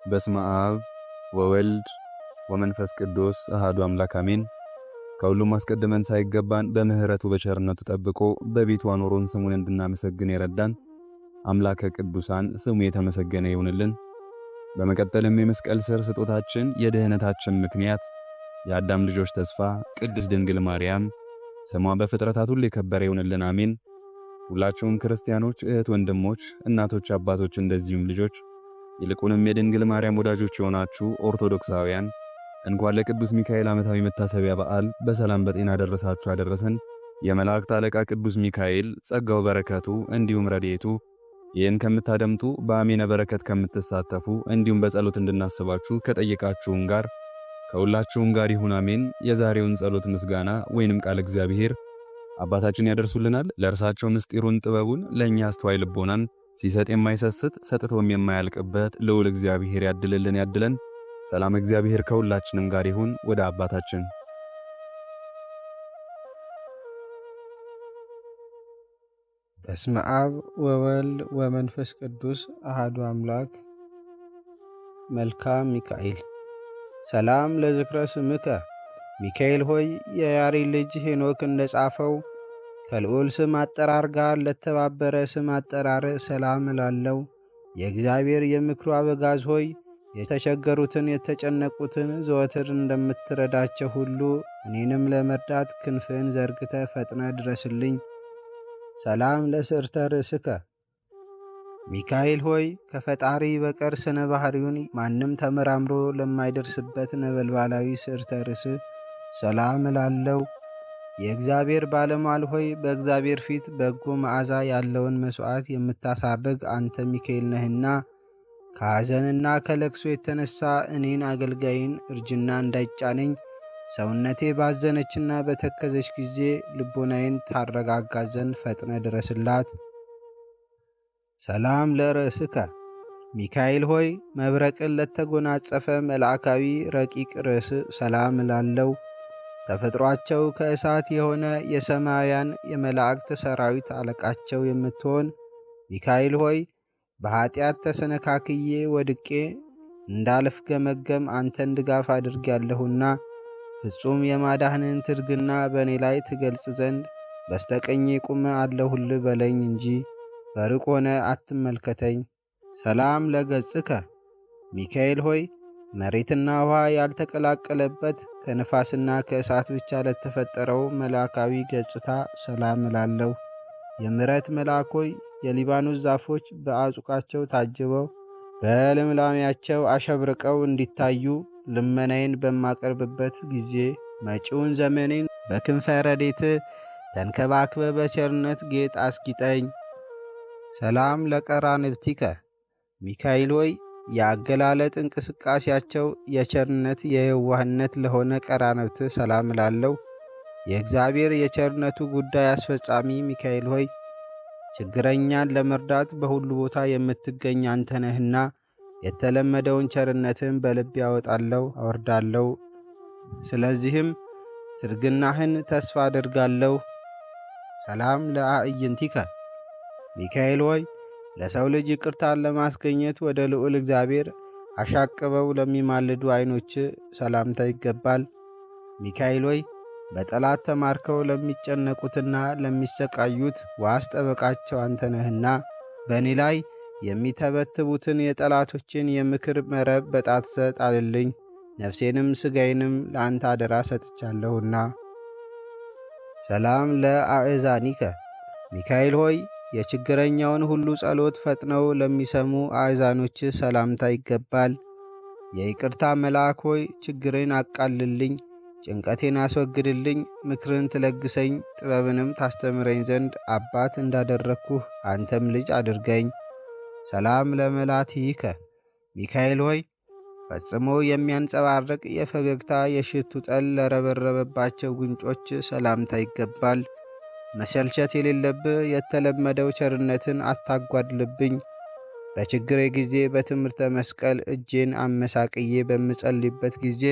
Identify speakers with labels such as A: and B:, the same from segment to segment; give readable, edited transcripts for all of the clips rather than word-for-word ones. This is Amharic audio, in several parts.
A: በስመ አብ ወወልድ ወመንፈስ ቅዱስ አሐዱ አምላክ አሜን። ከሁሉም አስቀድመን ሳይገባን በምህረቱ በቸርነቱ ጠብቆ በቤቱ አኖሮን ስሙን እንድናመሰግን የረዳን አምላከ ቅዱሳን ስሙ የተመሰገነ ይሁንልን። በመቀጠልም የመስቀል ስር ስጦታችን የድህነታችን ምክንያት የአዳም ልጆች ተስፋ ቅድስት ድንግል ማርያም ስሟ በፍጥረታት ሁሉ የከበረ ይሁንልን አሜን። ሁላችሁም ክርስቲያኖች እህት ወንድሞች፣ እናቶች፣ አባቶች እንደዚሁም ልጆች ይልቁንም የድንግል ማርያም ወዳጆች የሆናችሁ ኦርቶዶክሳውያን እንኳን ለቅዱስ ሚካኤል ዓመታዊ መታሰቢያ በዓል በሰላም በጤና ደረሳችሁ አደረሰን። የመላእክት አለቃ ቅዱስ ሚካኤል ጸጋው በረከቱ እንዲሁም ረድኤቱ ይህን ከምታደምጡ በአሜነ በረከት ከምትሳተፉ እንዲሁም በጸሎት እንድናስባችሁ ከጠየቃችሁም ጋር ከሁላችሁም ጋር ይሁን አሜን። የዛሬውን ጸሎት ምስጋና ወይንም ቃል እግዚአብሔር አባታችን ያደርሱልናል። ለእርሳቸው ምስጢሩን ጥበቡን ለእኛ አስተዋይ ልቦናን ሲሰጥ የማይሰስት ሰጥቶም የማያልቅበት ልዑል እግዚአብሔር ያድልልን ያድለን። ሰላም እግዚአብሔር ከሁላችንም ጋር ይሁን። ወደ አባታችን
B: በስመ አብ ወወልድ ወመንፈስ ቅዱስ አሐዱ አምላክ። መልካም ሚካኤል ሰላም ለዝክረ ስምከ ሚካኤል ሆይ የያሬድ ልጅ ሄኖክ እንደጻፈው ከልዑል ስም አጠራር ጋር ለተባበረ ስም አጠራር ሰላም እላለሁ። የእግዚአብሔር የምክሩ አበጋዝ ሆይ የተቸገሩትን የተጨነቁትን ዘወትር እንደምትረዳቸው ሁሉ እኔንም ለመርዳት ክንፍህን ዘርግተ ፈጥነ ድረስልኝ። ሰላም ለስዕርተ ርእስከ ሚካኤል ሆይ ከፈጣሪ በቀር ስነ ባህሪውን ማንም ተመራምሮ ለማይደርስበት ነበልባላዊ ስዕርተ ርእስ ሰላም እላለሁ። የእግዚአብሔር ባለሟል ሆይ በእግዚአብሔር ፊት በጎ መዓዛ ያለውን መሥዋዕት የምታሳርግ አንተ ሚካኤል ነህና ከሐዘንና ከለቅሶ የተነሣ እኔን አገልጋይን እርጅና እንዳይጫነኝ ሰውነቴ ባዘነችና በተከዘች ጊዜ ልቦናዬን ታረጋጋ ዘንድ ፈጥነ ድረስላት። ሰላም ለርእስከ ሚካኤል ሆይ መብረቅን ለተጎናጸፈ መልአካዊ ረቂቅ ርዕስ ሰላም እላለሁ። ተፈጥሯቸው ከእሳት የሆነ የሰማያውያን የመላእክት ሰራዊት አለቃቸው የምትሆን ሚካኤል ሆይ በኀጢአት ተሰነካክዬ ወድቄ እንዳልፍገመገም አንተን ድጋፍ አድርጌያለሁና ፍጹም የማዳህንን ትርግና በእኔ ላይ ትገልጽ ዘንድ በስተቀኜ ቁመ አለሁልህ በለኝ እንጂ በሩቅ ሆነ አትመልከተኝ። ሰላም ለገጽከ ሚካኤል ሆይ መሬትና ውሃ ያልተቀላቀለበት ከነፋስና ከእሳት ብቻ ለተፈጠረው መልአካዊ ገጽታ ሰላም እላለሁ። የምሕረት መልአክ ሆይ የሊባኖስ ዛፎች በአጹቃቸው ታጅበው በልምላሜያቸው አሸብርቀው እንዲታዩ ልመናዬን በማቀርብበት ጊዜ መጪውን ዘመኔን በክንፈ ረድኤትህ ተንከባክበ በቸርነት ጌጥ አስጊጠኝ። ሰላም ለቀራንብቲከ ሚካኤል ሆይ የአገላለጥ እንቅስቃሴያቸው የቸርነት የየዋህነት ለሆነ ቀራንብት ሰላም እላለሁ። የእግዚአብሔር የቸርነቱ ጉዳይ አስፈጻሚ ሚካኤል ሆይ ችግረኛን ለመርዳት በሁሉ ቦታ የምትገኝ አንተ ነህና የተለመደውን ቸርነትን በልብ ያወጣለሁ አወርዳለሁ። ስለዚህም ትርግናህን ተስፋ አደርጋለሁ። ሰላም ለአዕይንቲከ ሚካኤል ሆይ ለሰው ልጅ ይቅርታን ለማስገኘት ወደ ልዑል እግዚአብሔር አሻቅበው ለሚማልዱ ዐይኖች ሰላምታ ይገባል። ሚካኤል ሆይ በጠላት ተማርከው ለሚጨነቁትና ለሚሰቃዩት ዋስ ጠበቃቸው አንተ ነህና በእኔ ላይ የሚተበትቡትን የጠላቶችን የምክር መረብ በጣትሰ ጣልልኝ። ነፍሴንም ሥጋዬንም ለአንተ አደራ ሰጥቻለሁና። ሰላም ለአእዛኒከ ሚካኤል ሆይ የችግረኛውን ሁሉ ጸሎት ፈጥነው ለሚሰሙ አእዛኖች ሰላምታ ይገባል። የይቅርታ መልአክ ሆይ ችግሬን አቃልልኝ፣ ጭንቀቴን አስወግድልኝ፣ ምክርን ትለግሰኝ፣ ጥበብንም ታስተምረኝ ዘንድ አባት እንዳደረግኩህ አንተም ልጅ አድርገኝ። ሰላም ለመላትይከ ሚካኤል ሆይ ፈጽሞ የሚያንጸባርቅ የፈገግታ የሽቱ ጠል ለረበረበባቸው ጉንጮች ሰላምታ ይገባል። መሰልቸት የሌለብህ የተለመደው ቸርነትን አታጓድልብኝ። በችግሬ ጊዜ በትምህርተ መስቀል እጄን አመሳቅዬ በምጸልይበት ጊዜ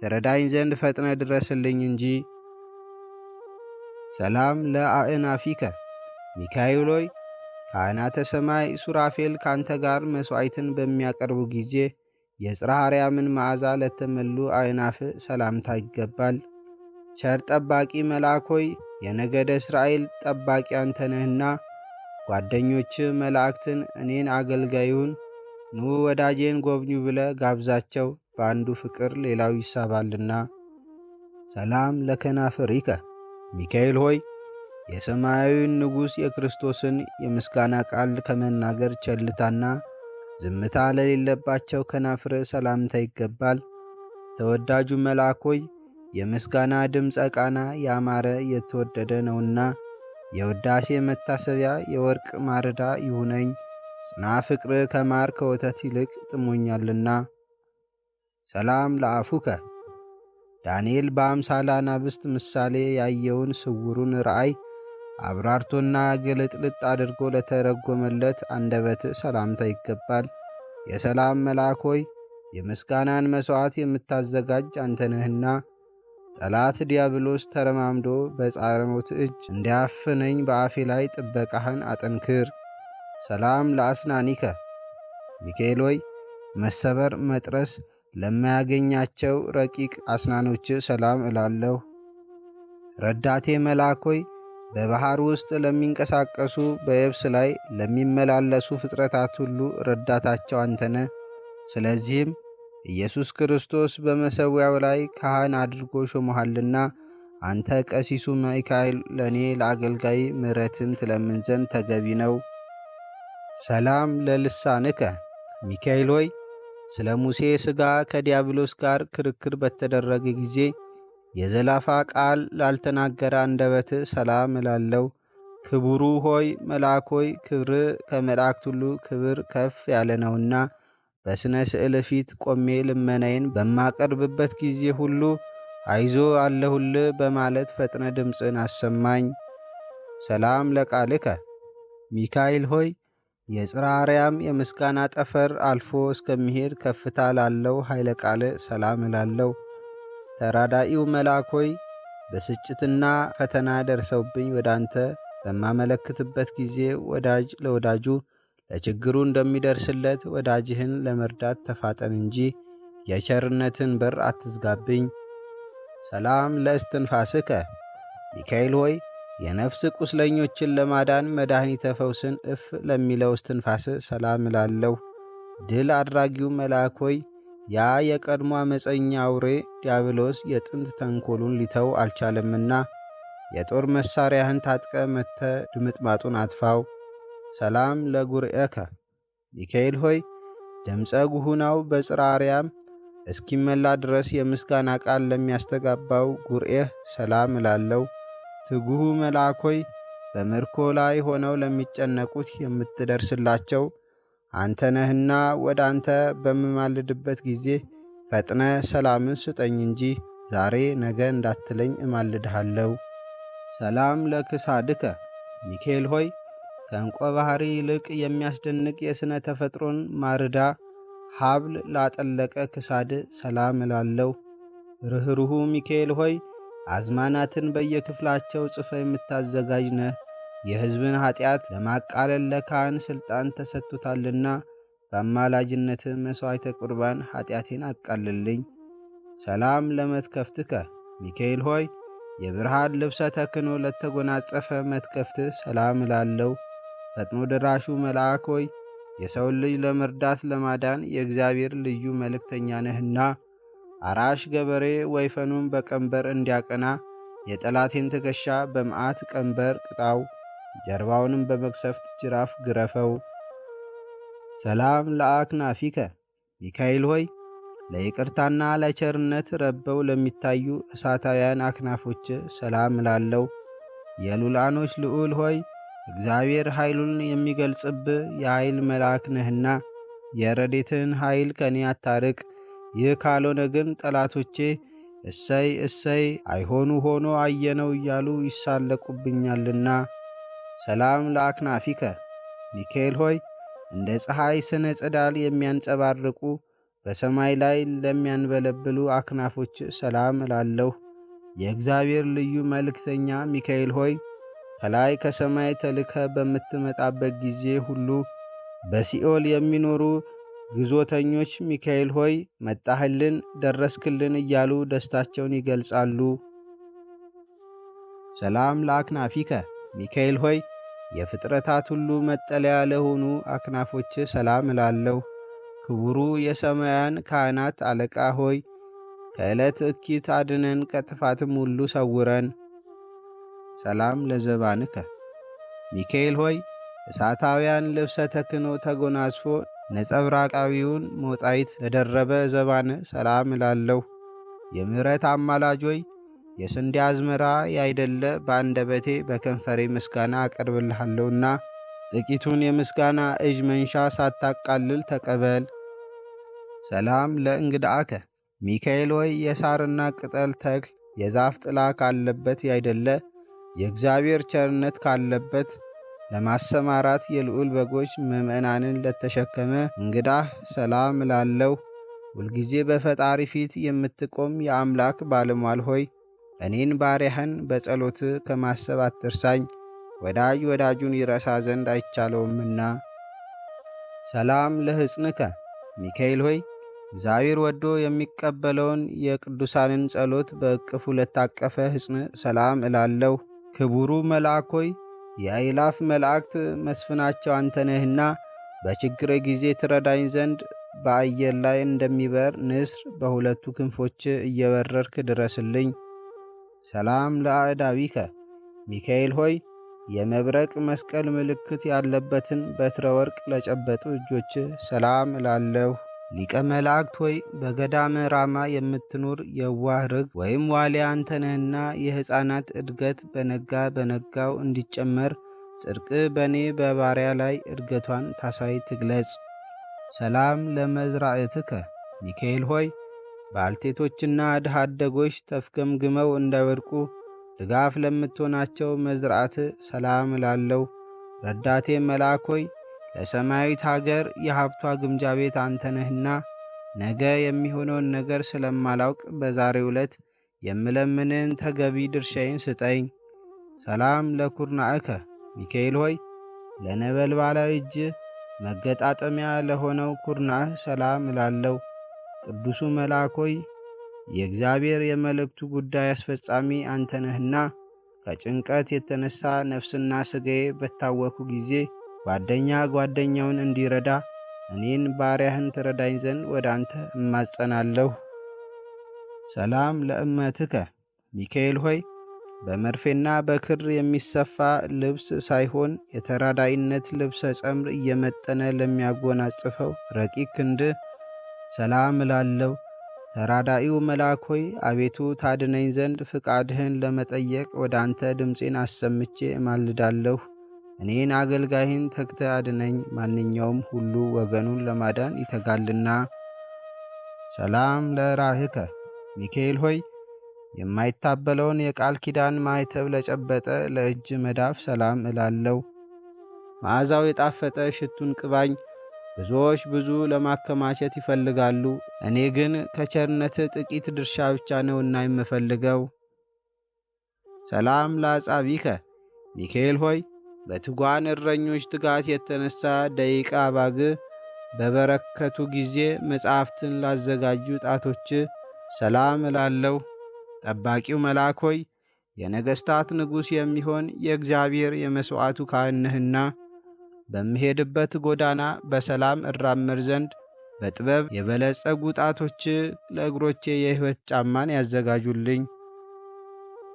B: ተረዳኝ ዘንድ ፈጥነ ድረስልኝ እንጂ። ሰላም ለአእናፊከ ሚካኤል ሆይ ካህናተ ሰማይ ሱራፌል ካንተ ጋር መሥዋዕትን በሚያቀርቡ ጊዜ የጽርሐ አርያምን መዓዛ ለተመሉ አእናፍ ሰላምታ ይገባል። ቸር ጠባቂ መልአክ ሆይ የነገደ እስራኤል ጠባቂ አንተ ነህና ጓደኞች መላእክትን እኔን አገልጋዩን ኑ ወዳጄን ጎብኙ ብለ ጋብዛቸው፣ በአንዱ ፍቅር ሌላው ይሳባልና። ሰላም ለከናፍሪከ ሚካኤል ሆይ የሰማያዊውን ንጉሥ የክርስቶስን የምስጋና ቃል ከመናገር ቸልታና ዝምታ ለሌለባቸው ከናፍር ሰላምታ ይገባል። ተወዳጁ መልአክ ሆይ የምስጋና ድምፀ ቃና ያማረ የተወደደ ነውና የውዳሴ መታሰቢያ የወርቅ ማርዳ ይሁነኝ። ጽና ፍቅር ከማር ከወተት ይልቅ ጥሞኛልና። ሰላም ለአፉከ ዳንኤል በአምሳለ አናብስት ምሳሌ ያየውን ስውሩን ራእይ አብራርቶና ግልጥልጥ አድርጎ ለተረጎመለት አንደበት ሰላምታ ይገባል። የሰላም መልአክ ሆይ የምስጋናን መሥዋዕት የምታዘጋጅ አንተ ነህና ጠላት ዲያብሎስ ተረማምዶ በጻረ ሞት እጅ እንዲያፍነኝ በአፌ ላይ ጥበቃህን አጠንክር። ሰላም ለአስናኒከ ሚካኤል ሆይ መሰበር መጥረስ ለማያገኛቸው ረቂቅ አስናኖች ሰላም እላለሁ። ረዳቴ መልአክ ሆይ በባሕር ውስጥ ለሚንቀሳቀሱ በየብስ ላይ ለሚመላለሱ ፍጥረታት ሁሉ ረዳታቸው አንተነ። ስለዚህም ኢየሱስ ክርስቶስ በመሠዊያው ላይ ካህን አድርጎ ሾመሃልና አንተ ቀሲሱ ሚካኤል ለእኔ ለአገልጋይ ምሕረትን ትለምን ዘንድ ተገቢ ነው። ሰላም ለልሳንከ ሚካኤል ሆይ ስለ ሙሴ ሥጋ ከዲያብሎስ ጋር ክርክር በተደረገ ጊዜ የዘላፋ ቃል ላልተናገረ አንደበት ሰላም እላለሁ። ክቡሩ ሆይ መልአክ ሆይ ክብር ከመላእክት ሁሉ ክብር ከፍ ያለ ነውና በሥነ ስዕል ፊት ቆሜ ልመናዬን በማቀርብበት ጊዜ ሁሉ አይዞ አለሁል በማለት ፈጥነ ድምፅን አሰማኝ። ሰላም ለቃልከ ሚካኤል ሆይ የጽርሐ አርያም የምስጋና ጠፈር አልፎ እስከሚሄድ ከፍታ ላለው ኃይለ ቃል ሰላም እላለሁ። ተራዳኢው መልአክ ሆይ ብስጭትና ፈተና ደርሰውብኝ ወደ አንተ በማመለክትበት ጊዜ ወዳጅ ለወዳጁ ለችግሩ እንደሚደርስለት ወዳጅህን ለመርዳት ተፋጠን እንጂ የቸርነትን በር አትዝጋብኝ። ሰላም ለእስትንፋስከ ሚካኤል ሆይ የነፍስ ቁስለኞችን ለማዳን መድኃኒተ ፈውስን እፍ ለሚለው እስትንፋስ ሰላም እላለሁ። ድል አድራጊው መልአክ ሆይ ያ የቀድሞ ዓመፀኛ አውሬ ዲያብሎስ የጥንት ተንኰሉን ሊተው አልቻለምና የጦር መሣሪያህን ታጥቀ መጥተ ድምጥማጡን አጥፋው። ሰላም ለጉርኤከ ሚካኤል ሆይ ድምፀ ጉሁናው በጽርሐ አርያም እስኪመላ ድረስ የምስጋና ቃል ለሚያስተጋባው ጉርኤህ ሰላም እላለሁ። ትጉሁ መልአክ ሆይ በምርኮ ላይ ሆነው ለሚጨነቁት የምትደርስላቸው አንተ ነህና ወደ አንተ በምማልድበት ጊዜ ፈጥነ ሰላምን ስጠኝ እንጂ ዛሬ ነገ እንዳትለኝ እማልድሃለሁ። ሰላም ለክሳድከ ሚካኤል ሆይ ከዕንቆ ባሕሪ ይልቅ የሚያስደንቅ የሥነ ተፈጥሮን ማርዳ ሀብል ላጠለቀ ክሳድ ሰላም እላለሁ። ርኅሩሁ ሚካኤል ሆይ አዝማናትን በየክፍላቸው ጽፈ የምታዘጋጅ ነህ። የሕዝብን ኀጢአት ለማቃለል ለካህን ሥልጣን ተሰጥቶታልና በአማላጅነት መሥዋዕተ ቁርባን ኀጢአቴን አቃልልኝ። ሰላም ለመትከፍትከ ሚካኤል ሆይ የብርሃን ልብሰ ተክህኖ ለተጎናጸፈ መትከፍት ሰላም እላለሁ። ፈጥኖ ደራሹ መልአክ ሆይ የሰውን ልጅ ለመርዳት ለማዳን የእግዚአብሔር ልዩ መልእክተኛ ነህና አራሽ ገበሬ ወይፈኑን በቀንበር እንዲያቀና የጠላቴን ትከሻ በመዓት ቀንበር ቅጣው፣ ጀርባውንም በመቅሰፍት ጅራፍ ግረፈው። ሰላም ለአክናፊከ ሚካኤል ሆይ ለይቅርታና ለቸርነት ረበው ለሚታዩ እሳታውያን አክናፎች ሰላም እላለሁ። የሉላኖች ልዑል ሆይ እግዚአብሔር ኃይሉን የሚገልጽብህ የኃይል መልአክ ነህና የረዴትን ኃይል ከኔ አታርቅ። ይህ ካልሆነ ግን ጠላቶቼ እሰይ እሰይ አይሆኑ ሆኖ አየነው እያሉ ይሳለቁብኛልና። ሰላም ለአክናፊከ ሚካኤል ሆይ እንደ ፀሐይ ስነ ጽዳል የሚያንጸባርቁ በሰማይ ላይ ለሚያንበለብሉ አክናፎች ሰላም እላለሁ። የእግዚአብሔር ልዩ መልእክተኛ ሚካኤል ሆይ ከላይ ከሰማይ ተልከ በምትመጣበት ጊዜ ሁሉ በሲኦል የሚኖሩ ግዞተኞች ሚካኤል ሆይ መጣህልን፣ ደረስክልን እያሉ ደስታቸውን ይገልጻሉ። ሰላም ለአክናፊከ ሚካኤል ሆይ የፍጥረታት ሁሉ መጠለያ ለሆኑ አክናፎች ሰላም እላለሁ። ክቡሩ የሰማያን ካህናት አለቃ ሆይ ከዕለት እኪት አድነን፣ ከጥፋትም ሁሉ ሰውረን። ሰላም ለዘባንከ ሚካኤል ሆይ እሳታውያን ልብሰ ተክህኖ ተጎናጽፎ ነጸብራቃዊውን ሞጣይት ለደረበ ዘባን ሰላም እላለሁ። የምሕረት አማላጅ ሆይ የስንዴ አዝመራ ያይደለ በአንደበቴ በከንፈሬ ምስጋና አቀርብልሃለሁና ጥቂቱን የምስጋና እጅ መንሻ ሳታቃልል ተቀበል። ሰላም ለእንግዳአከ ሚካኤል ሆይ የሳርና ቅጠል ተክል የዛፍ ጥላ ካለበት ያይደለ የእግዚአብሔር ቸርነት ካለበት ለማሰማራት የልዑል በጎች ምእመናንን ለተሸከመ እንግዳህ ሰላም እላለሁ። ሁልጊዜ በፈጣሪ ፊት የምትቆም የአምላክ ባለሟል ሆይ እኔን ባሪያህን በጸሎት ከማሰብ አትርሳኝ፣ ወዳጅ ወዳጁን ይረሳ ዘንድ አይቻለውምና። ሰላም ለሕፅንከ ሚካኤል ሆይ እግዚአብሔር ወዶ የሚቀበለውን የቅዱሳንን ጸሎት በእቅፉ ለታቀፈ ሕፅን ሰላም እላለሁ። ክቡሩ መልአክ ሆይ የአእላፍ መላእክት መስፍናቸው አንተ ነህና በችግረ ጊዜ ትረዳኝ ዘንድ በአየር ላይ እንደሚበር ንስር በሁለቱ ክንፎች እየበረርክ ድረስልኝ። ሰላም ለአዕዳዊከ ሚካኤል ሆይ የመብረቅ መስቀል ምልክት ያለበትን በትረ ወርቅ ለጨበጡ እጆች ሰላም እላለሁ። ሊቀ መላእክት ሆይ በገዳመ ራማ የምትኖር የዋህ ርግ ወይም ዋልያ አንተ ነህና የሕፃናት እድገት በነጋ በነጋው እንዲጨመር ጽድቅ በእኔ በባሪያ ላይ እድገቷን ታሳይ ትግለጽ። ሰላም ለመዝራእትከ ሚካኤል ሆይ ባልቴቶችና ድሃ አደጎች ተፍገምግመው እንዳይወድቁ ድጋፍ ለምትሆናቸው መዝራዕት ሰላም እላለሁ። ረዳቴ መልአክ ሆይ ለሰማያዊት አገር የሀብቷ ግምጃ ቤት አንተ ነህና ነገ የሚሆነውን ነገር ስለማላውቅ በዛሬው ዕለት የምለምንን ተገቢ ድርሻዬን ስጠኝ። ሰላም ለኩርናዕከ ሚካኤል ሆይ ለነበልባላዊ እጅ መገጣጠሚያ ለሆነው ኩርናህ ሰላም እላለሁ። ቅዱሱ መልአክ ሆይ የእግዚአብሔር የመልእክቱ ጉዳይ አስፈጻሚ አንተ ነህና ከጭንቀት የተነሳ ነፍስና ሥጋዬ በታወኩ ጊዜ ጓደኛ ጓደኛውን እንዲረዳ እኔን ባሪያህን ትረዳኝ ዘንድ ወደ አንተ እማጸናለሁ። ሰላም ለእመትከ ሚካኤል ሆይ በመርፌና በክር የሚሰፋ ልብስ ሳይሆን የተራዳይነት ልብሰ ጸምር እየመጠነ ለሚያጎናጽፈው ረቂቅ ክንድ ሰላም እላለሁ። ተራዳኢው መልአክ ሆይ አቤቱ ታድነኝ ዘንድ ፍቃድህን ለመጠየቅ ወደ አንተ ድምፄን አሰምቼ እማልዳለሁ። እኔን አገልጋይህን ተግተ አድነኝ፣ ማንኛውም ሁሉ ወገኑን ለማዳን ይተጋልና። ሰላም ለራህከ ሚካኤል ሆይ የማይታበለውን የቃል ኪዳን ማኅተብ ለጨበጠ ለእጅ መዳፍ ሰላም እላለሁ። መዓዛው የጣፈጠ ሽቱን ቅባኝ። ብዙዎች ብዙ ለማከማቸት ይፈልጋሉ፣ እኔ ግን ከቸርነትህ ጥቂት ድርሻ ብቻ ነውና የምፈልገው። ሰላም ለአጻቢከ ሚካኤል ሆይ በትጓን እረኞች ትጋት የተነሳ ደቂቀ አባግ በበረከቱ ጊዜ መጻሕፍትን ላዘጋጁ ጣቶች ሰላም እላለሁ። ጠባቂው መልአክ ሆይ የነገሥታት ንጉሥ የሚሆን የእግዚአብሔር የመሥዋዕቱ ካህን ነህና በምሄድበት ጎዳና በሰላም እራመድ ዘንድ በጥበብ የበለጸጉ ጣቶች ለእግሮቼ የሕይወት ጫማን ያዘጋጁልኝ።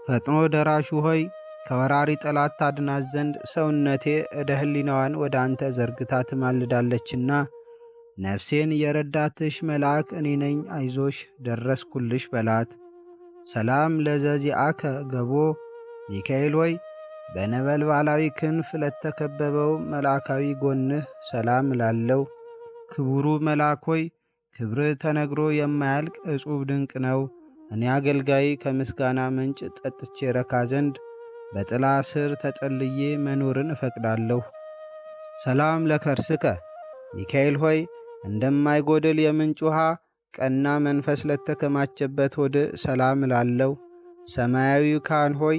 B: ፈጥኖ ደራሹ ሆይ ከወራሪ ጠላት ታድናት ዘንድ ሰውነቴ ዕደ ሕሊናዋን ወደ አንተ ዘርግታ ትማልዳለችና ነፍሴን የረዳትሽ መልአክ እኔ ነኝ፣ አይዞሽ ደረስኩልሽ በላት። ሰላም ለዘዚአከ ገቦ ሚካኤል ሆይ በነበልባላዊ ክንፍ ለተከበበው መልአካዊ ጎንህ ሰላም እላለሁ። ክቡሩ መልአክ ሆይ ክብርህ ተነግሮ የማያልቅ እጹብ ድንቅ ነው። እኔ አገልጋይ ከምስጋና ምንጭ ጠጥቼ ረካ ዘንድ በጥላ ስር ተጠልዬ መኖርን እፈቅዳለሁ። ሰላም ለከርስከ ሚካኤል ሆይ እንደማይጎድል የምንጭ ውሃ ቀና መንፈስ ለተከማቸበት ሆድ ሰላም እላለሁ። ሰማያዊው ካህን ሆይ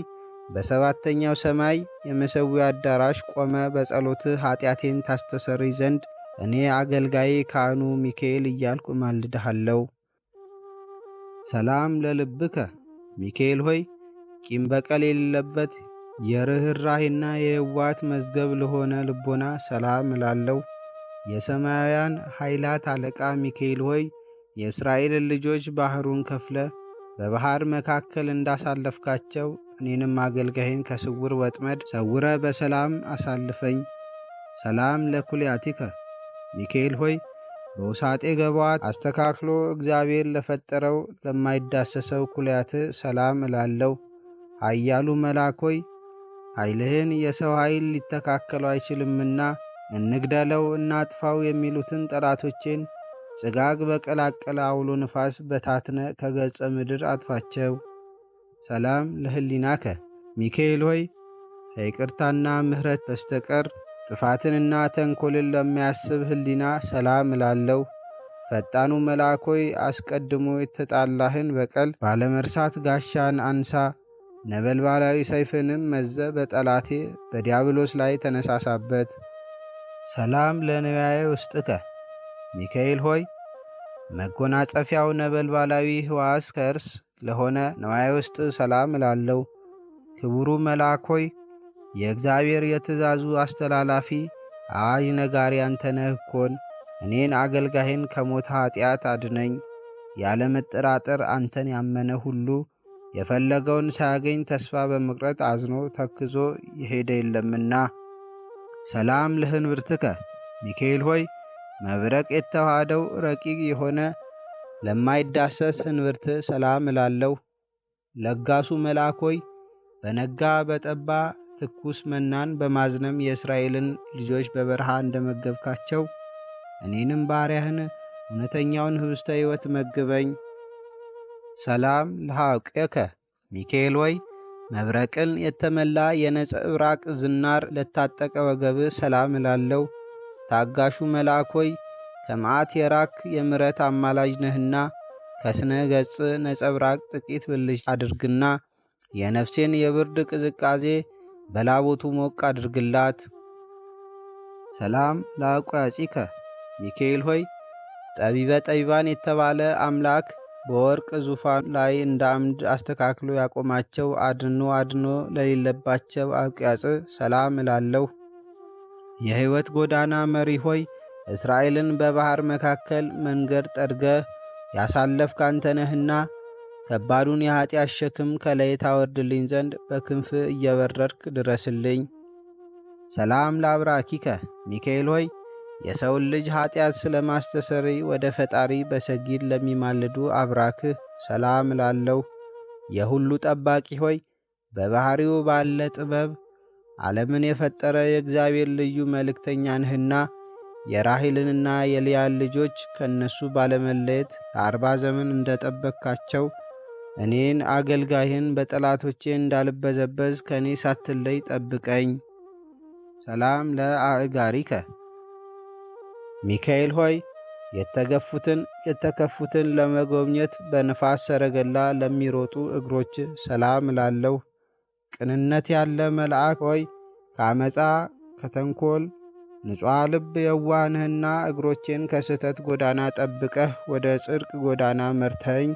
B: በሰባተኛው ሰማይ የመሠዊያ አዳራሽ ቆመ በጸሎትህ ኀጢአቴን ታስተሰርይ ዘንድ እኔ አገልጋይ ካህኑ ሚካኤል እያልኩ ማልድሃለሁ። ሰላም ለልብከ ሚካኤል ሆይ ቂም በቀል የሌለበት የርኅራሄና የየዋት መዝገብ ለሆነ ልቦና ሰላም እላለሁ። የሰማያውያን ኃይላት አለቃ ሚካኤል ሆይ የእስራኤልን ልጆች ባሕሩን ከፍለ በባሕር መካከል እንዳሳለፍካቸው እኔንም አገልጋይን ከስውር ወጥመድ ሰውረ በሰላም አሳልፈኝ። ሰላም ለኩልያቲከ ሚካኤል ሆይ በውሳጤ ገባዋት አስተካክሎ እግዚአብሔር ለፈጠረው ለማይዳሰሰው ኩልያት ሰላም እላለሁ። ኃያሉ መልአክ ሆይ ኃይልህን የሰው ኃይል ሊተካከለው አይችልምና እንግደለው እናጥፋው የሚሉትን ጠላቶቼን ጽጋግ በቀላቀለ አውሎ ንፋስ በታትነ ከገጸ ምድር አጥፋቸው። ሰላም ለህሊናከ ሚካኤል ሆይ ከይቅርታና ምሕረት በስተቀር ጥፋትንና ተንኰልን ለሚያስብ ህሊና ሰላም እላለሁ። ፈጣኑ መልአክ ሆይ አስቀድሞ የተጣላህን በቀል ባለመርሳት ጋሻን አንሳ፣ ነበልባላዊ ሰይፍንም መዘ በጠላቴ በዲያብሎስ ላይ ተነሳሳበት። ሰላም ለነዋየ ውስጥከ ሚካኤል ሆይ መጎናጸፊያው ነበልባላዊ ሕዋስ ከእርስ ለሆነ ነዋየ ውስጥ ሰላም እላለሁ። ክቡሩ መልአክ ሆይ የእግዚአብሔር የትእዛዙ አስተላላፊ አዋጅ ነጋሪ አንተ ነህ እኮን። እኔን አገልጋይን ከሞት ኀጢአት አድነኝ። ያለ መጠራጠር አንተን ያመነ ሁሉ የፈለገውን ሳያገኝ ተስፋ በመቁረጥ አዝኖ ተክዞ የሄደ የለምና። ሰላም ለህንብርትከ ሚካኤል ሆይ መብረቅ የተዋሃደው ረቂቅ የሆነ ለማይዳሰስ ህንብርት ሰላም እላለሁ። ለጋሱ መልአክ ሆይ በነጋ በጠባ ትኩስ መናን በማዝነም የእስራኤልን ልጆች በበረሃ እንደመገብካቸው እኔንም ባሪያህን እውነተኛውን ህብስተ ሕይወት መግበኝ። ሰላም ለሐቄከ ሚካኤል ሆይ መብረቅን የተመላ የነጸብራቅ ዝናር ለታጠቀ ወገብ ሰላም እላለሁ። ታጋሹ መልአክ ሆይ ከመዓት የራክ የምሕረት አማላጅ ነህና ከስነ ገጽ ነጸብራቅ ጥቂት ብልጭ አድርግና የነፍሴን የብርድ ቅዝቃዜ በላቦቱ ሞቅ አድርግላት። ሰላም ለአቋጺከ ሚካኤል ሆይ ጠቢበ ጠቢባን የተባለ አምላክ በወርቅ ዙፋን ላይ እንደ አምድ አስተካክሎ ያቆማቸው አድኖ ለሌለባቸው አቋጽ ሰላም እላለሁ። የሕይወት ጎዳና መሪ ሆይ እስራኤልን በባሕር መካከል መንገድ ጠርገህ ያሳለፍክ አንተ ነህና ከባዱን የኀጢአት ሸክም ከላይ ታወርድልኝ ዘንድ በክንፍ እየበረርክ ድረስልኝ። ሰላም ለአብራኪከ ሚካኤል ሆይ የሰውን ልጅ ኀጢአት ስለ ማስተሰሪ ወደ ፈጣሪ በሰጊድ ለሚማልዱ አብራክህ ሰላም እላለሁ። የሁሉ ጠባቂ ሆይ በባሕሪው ባለ ጥበብ ዓለምን የፈጠረ የእግዚአብሔር ልዩ መልእክተኛ ነህና የራሔልንና የልያን ልጆች ከእነሱ ባለመለየት ለ40 ዘመን እንደጠበቅካቸው እኔን አገልጋይህን በጠላቶቼ እንዳልበዘበዝ ከእኔ ሳትለይ ጠብቀኝ። ሰላም ለአእጋሪከ ሚካኤል ሆይ የተከፉትን ለመጎብኘት በነፋስ ሰረገላ ለሚሮጡ እግሮች ሰላም እላለሁ። ቅንነት ያለ መልአክ ሆይ ከአመፃ ከተንኰል ንጹሕ ልብ የዋህንህና እግሮቼን ከስህተት ጎዳና ጠብቀህ ወደ ጽድቅ ጎዳና መርተኝ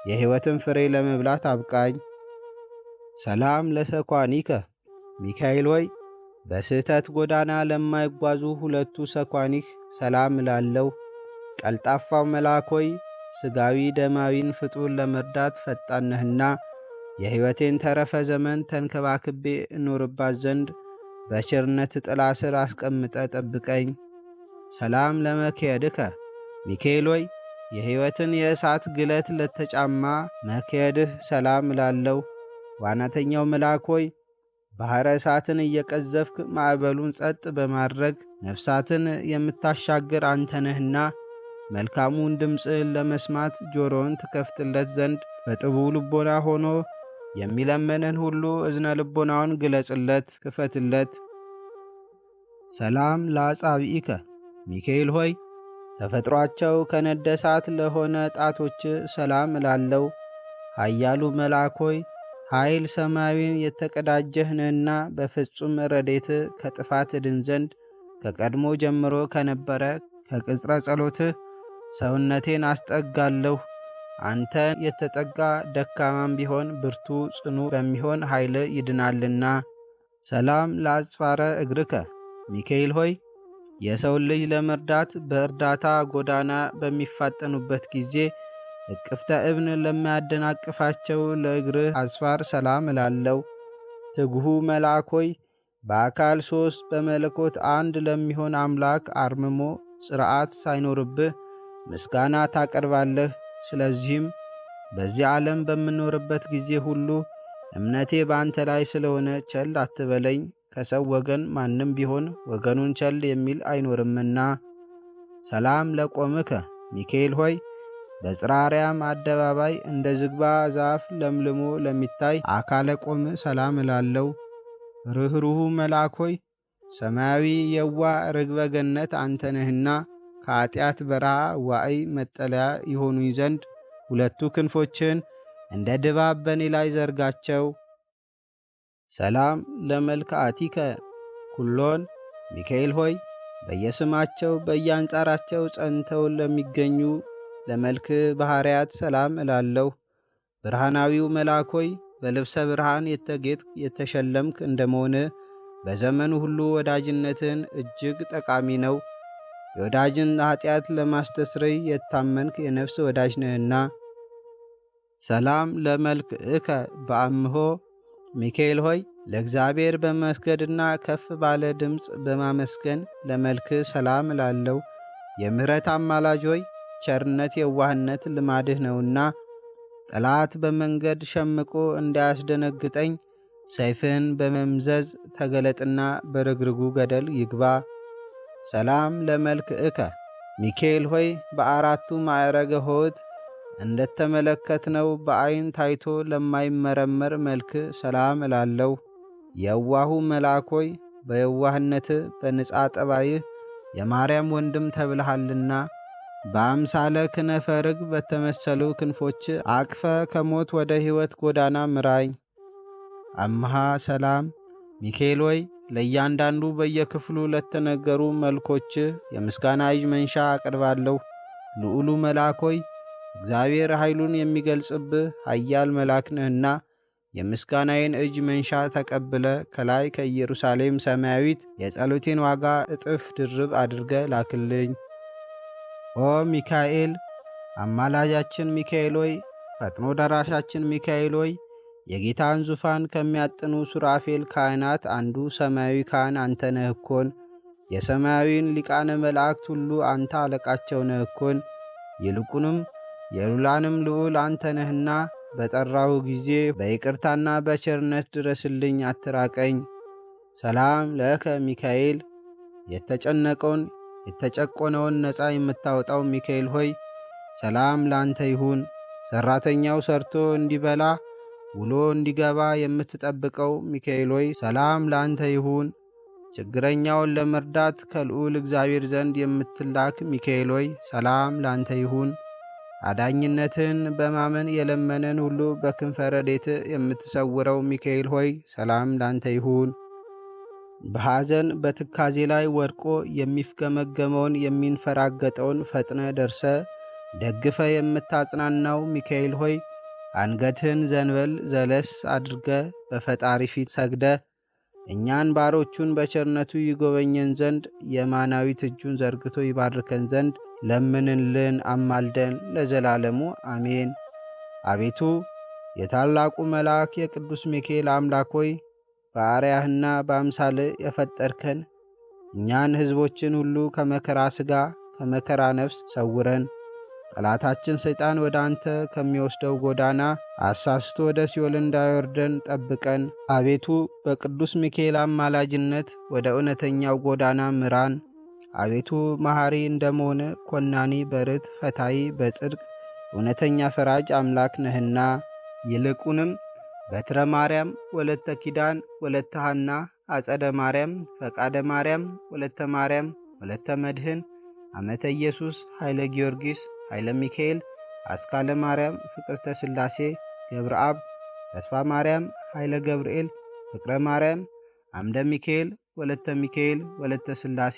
B: የሕይወትን ፍሬ ለመብላት አብቃኝ። ሰላም ለሰኳኒከ ሚካኤል ሆይ በስህተት ጎዳና ለማይጓዙ ሁለቱ ሰኳኒህ ሰላም እላለሁ። ቀልጣፋው መልአክ ሆይ ሥጋዊ ደማዊን ፍጡር ለመርዳት ፈጣን ነህና የሕይወቴን ተረፈ ዘመን ተንከባክቤ እኖርባት ዘንድ በቸርነት ጥላ ስር አስቀምጠ ጠብቀኝ። ሰላም ለመክየድከ ሚካኤል ሆይ የሕይወትን የእሳት ግለት ለተጫማ መክየድህ ሰላም እላለሁ። ዋናተኛው መልአክ ሆይ ባሕረ እሳትን እየቀዘፍክ ማዕበሉን ጸጥ በማድረግ ነፍሳትን የምታሻግር አንተ ነህና መልካሙን ድምፅህን ለመስማት ጆሮውን ትከፍትለት ዘንድ በጥቡ ልቦና ሆኖ የሚለመንን ሁሉ እዝነ ልቦናውን ግለጽለት፣ ክፈትለት። ሰላም ለአጻብኢከ ሚካኤል ሆይ ተፈጥሯቸው ከነደ እሳት ለሆነ ጣቶች ሰላም እላለሁ። ኃያሉ መልአክ ሆይ ኃይል ሰማያዊን የተቀዳጀህ ነህና በፍጹም ረዴት ከጥፋት እድን ዘንድ ከቀድሞ ጀምሮ ከነበረ ከቅጽረ ጸሎትህ ሰውነቴን አስጠጋለሁ። አንተን የተጠጋ ደካማም ቢሆን ብርቱ ጽኑ በሚሆን ኃይል ይድናልና። ሰላም ለአጽፋረ እግርከ ሚካኤል ሆይ የሰውን ልጅ ለመርዳት በእርዳታ ጎዳና በሚፋጠኑበት ጊዜ እቅፍተ እብን ለማያደናቅፋቸው ለእግርህ አስፋር ሰላም እላለሁ። ትጉሁ መልአክ ሆይ በአካል ሦስት በመለኮት አንድ ለሚሆን አምላክ አርምሞ ጽርዓት ሳይኖርብህ ምስጋና ታቀርባለህ። ስለዚህም በዚህ ዓለም በምኖርበት ጊዜ ሁሉ እምነቴ በአንተ ላይ ስለሆነ ቸል አትበለኝ። ከሰው ወገን ማንም ቢሆን ወገኑን ቸል የሚል አይኖርምና። ሰላም ለቆምከ ሚካኤል ሆይ በጽራርያም አደባባይ እንደ ዝግባ ዛፍ ለምልሞ ለሚታይ አካለ ቆም ሰላም እላለሁ። ርኅሩሁ መልአክ ሆይ ሰማያዊ የዋ ርግበ ገነት አንተ ነህና ከኀጢአት በረሃ ዋዕይ መጠለያ ይሆኑኝ ዘንድ ሁለቱ ክንፎችን እንደ ድባብ በእኔ ላይ ዘርጋቸው። ሰላም ለመልክዓቲከ ኩሎን ሚካኤል ሆይ በየስማቸው በየአንጻራቸው ጸንተው ለሚገኙ ለመልክ ባሕርያት ሰላም እላለሁ። ብርሃናዊው መልአክ ሆይ በልብሰ ብርሃን የተጌጥ የተሸለምክ እንደመሆንህ በዘመኑ ሁሉ ወዳጅነትን እጅግ ጠቃሚ ነው። የወዳጅን ኀጢአት ለማስተስረይ የታመንክ የነፍስ ወዳጅ ነህና። ሰላም ለመልክዕከ በአምሆ ሚካኤል ሆይ ለእግዚአብሔር በመስገድና ከፍ ባለ ድምፅ በማመስገን ለመልክህ ሰላም እላለሁ። የምሕረት አማላጅ ሆይ ቸርነት የዋህነት ልማድህ ነውና ጠላት በመንገድ ሸምቆ እንዳያስደነግጠኝ ሰይፍህን በመምዘዝ ተገለጥና በርግርጉ ገደል ይግባ። ሰላም ለመልክዕከ ሚካኤል ሆይ በአራቱ ማዕረገ ሆት እንደተመለከትነው በዐይን ታይቶ ለማይመረመር መልክ ሰላም እላለሁ። የዋሁ መልአክ ሆይ በየዋህነትህ በንጻ ጠባይህ የማርያም ወንድም ተብልሃልና በአምሳለ ክነፈ ርግብ በተመሰሉ ክንፎች አቅፈ ከሞት ወደ ሕይወት ጎዳና ምራኝ። አምሃ ሰላም ሚካኤል ሆይ ለእያንዳንዱ በየክፍሉ ለተነገሩ መልኮች የምስጋና እጅ መንሻ አቀርባለሁ። ልዑሉ መልአክ ሆይ እግዚአብሔር ኃይሉን የሚገልጽብህ ኃያል መልአክ ነህና የምስጋናዬን እጅ መንሻ ተቀብለ ከላይ ከኢየሩሳሌም ሰማያዊት የጸሎቴን ዋጋ እጥፍ ድርብ አድርገ ላክልኝ። ኦ ሚካኤል አማላጃችን ሚካኤል ሆይ ፈጥኖ ደራሻችን ሚካኤል ሆይ የጌታን ዙፋን ከሚያጥኑ ሱራፌል ካህናት አንዱ ሰማያዊ ካህን አንተ ነህ እኮን። የሰማያዊን ሊቃነ መላእክት ሁሉ አንተ አለቃቸው ነህ እኮን። ይልቁንም የሉላንም ልዑል አንተ ነህና በጠራሁ ጊዜ በይቅርታና በቸርነት ድረስልኝ፣ አትራቀኝ። ሰላም ለከ ሚካኤል የተጨነቀውን የተጨቆነውን ነፃ የምታወጣው ሚካኤል ሆይ ሰላም ላንተ ይሁን። ሠራተኛው ሰርቶ እንዲበላ ውሎ እንዲገባ የምትጠብቀው ሚካኤል ሆይ ሰላም ላንተ ይሁን። ችግረኛውን ለመርዳት ከልዑል እግዚአብሔር ዘንድ የምትላክ ሚካኤል ሆይ ሰላም ላንተ ይሁን። አዳኝነትን በማመን የለመነን ሁሉ በክንፈ ረድኤት የምትሰውረው ሚካኤል ሆይ ሰላም ላንተ ይሁን። በሐዘን በትካዜ ላይ ወድቆ የሚፍገመገመውን የሚንፈራገጠውን ፈጥነ ደርሰ ደግፈ የምታጽናናው ሚካኤል ሆይ አንገትህን ዘንበል ዘለስ አድርገ በፈጣሪ ፊት ሰግደ እኛን ባሮቹን በቸርነቱ ይጎበኘን ዘንድ የማናዊት እጁን ዘርግቶ ይባርከን ዘንድ ለምንልን፣ አማልደን ለዘላለሙ አሜን። አቤቱ የታላቁ መልአክ የቅዱስ ሚካኤል አምላክ ሆይ በአርያህና በአምሳል የፈጠርከን እኛን ሕዝቦችን ሁሉ ከመከራ ሥጋ ከመከራ ነፍስ ሰውረን። ጠላታችን ሰይጣን ወደ አንተ ከሚወስደው ጎዳና አሳስቶ ወደ ሲኦል እንዳይወርደን ጠብቀን። አቤቱ በቅዱስ ሚካኤል አማላጅነት ወደ እውነተኛው ጎዳና ምራን። አቤቱ መሐሪ እንደመሆነ ኮናኒ በርት ፈታይ በጽድቅ እውነተኛ ፈራጅ አምላክ ነህና ይልቁንም በትረ ማርያም ወለተ ኪዳን ወለተ ሐና አጸደ ማርያም ፈቃደ ማርያም ወለተ ማርያም ወለተ መድህን አመተ ኢየሱስ ኃይለ ጊዮርጊስ ኃይለ ሚካኤል አስካለ ማርያም ፍቅርተ ሥላሴ ገብረአብ ተስፋ ማርያም ኃይለ ገብርኤል ፍቅረ ማርያም አምደ ሚካኤል ወለተ ሚካኤል ወለተ ሥላሴ፣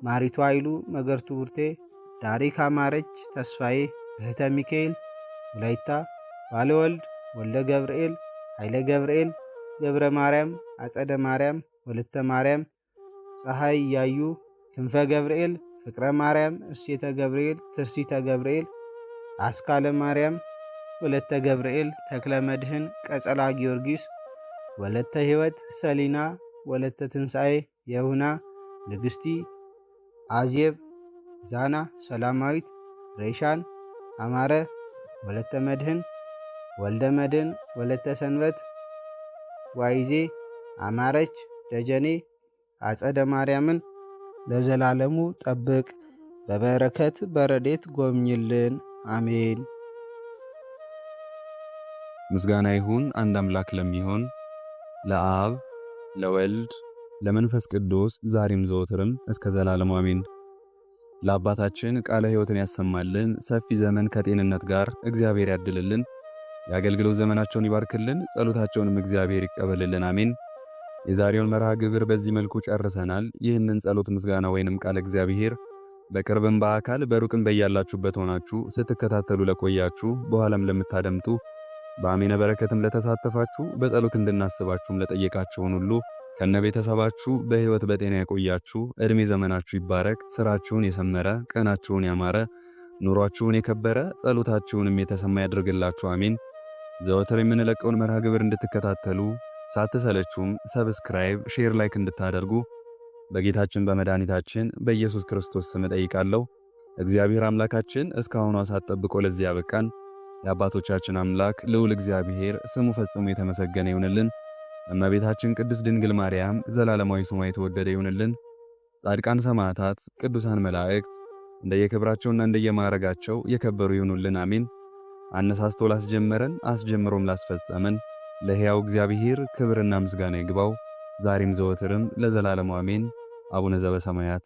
B: ማሪቱ ኃይሉ መገርቱ ቡርቴ፣ ዳሪክ አማረች ተስፋዬ እህተ ሚካኤል ወላይታ፣ ባለወልድ ወልደ ገብርኤል ኃይለ ገብርኤል፣ ገብረ ማርያም አጸደ ማርያም ወለተ ማርያም፣ ፀሐይ እያዩ ክንፈ ገብርኤል፣ ፍቅረ ማርያም እሴተ ገብርኤል ትርሲተ ገብርኤል፣ አስካለ ማርያም ወለተ ገብርኤል፣ ተክለ መድህን ቀጸላ ጊዮርጊስ፣ ወለተ ሕይወት ሰሊና፣ ወለተ ትንሣኤ የሁና፣ ንግሥቲ አዜብ ዛና፣ ሰላማዊት ሬሻን፣ አማረ ወለተ መድህን፣ ወልደ መድህን ወለተ ሰንበት፣ ዋይዜ አማረች ደጀኔ፣ አጸደ ማርያምን ለዘላለሙ ጠብቅ፣ በበረከት በረዴት ጎብኝልን፣ አሜን።
A: ምስጋና ይሁን አንድ አምላክ ለሚሆን ለአብ ለወልድ ለመንፈስ ቅዱስ ዛሬም ዘወትርም እስከ ዘላለሙ አሜን። ለአባታችን ቃለ ሕይወትን ያሰማልን፣ ሰፊ ዘመን ከጤንነት ጋር እግዚአብሔር ያድልልን፣ የአገልግሎት ዘመናቸውን ይባርክልን፣ ጸሎታቸውንም እግዚአብሔር ይቀበልልን፣ አሜን። የዛሬውን መርሃ ግብር በዚህ መልኩ ጨርሰናል። ይህንን ጸሎት ምስጋና ወይንም ቃለ እግዚአብሔር በቅርብም በአካል በሩቅም በያላችሁበት ሆናችሁ ስትከታተሉ ለቆያችሁ በኋላም ለምታደምጡ በአሜነ በረከትም ለተሳተፋችሁ በጸሎት እንድናስባችሁም ለጠየቃችሁን ሁሉ ከነ ቤተሰባችሁ በሕይወት በጤና ያቆያችሁ፣ ዕድሜ ዘመናችሁ ይባረክ፣ ስራችሁን የሰመረ ቀናችሁን ያማረ ኑሯችሁን የከበረ ጸሎታችሁንም የተሰማ ያድርግላችሁ፣ አሜን። ዘወትር የምንለቀውን መርሃ ግብር እንድትከታተሉ ሳትሰለቹም ሰብስክራይብ፣ ሼር፣ ላይክ እንድታደርጉ በጌታችን በመድኃኒታችን በኢየሱስ ክርስቶስ ስም ጠይቃለሁ። እግዚአብሔር አምላካችን እስካሁኑ ሰዓት ጠብቆ ለዚህ ያበቃን የአባቶቻችን አምላክ ልዑል እግዚአብሔር ስሙ ፈጽሞ የተመሰገነ ይሁንልን። እመቤታችን ቅድስት ድንግል ማርያም ዘላለማዊ ስሟ የተወደደ ይሁንልን። ጻድቃን ሰማዕታት፣ ቅዱሳን መላእክት እንደየክብራቸውና እንደየማዕረጋቸው የከበሩ ይሁኑልን፣ አሜን። አነሳስቶ ላስጀመረን አስጀምሮም ላስፈጸመን ለሕያው እግዚአብሔር ክብርና ምስጋና ይግባው ዛሬም ዘወትርም ለዘላለሙ አሜን። አቡነ ዘበሰማያት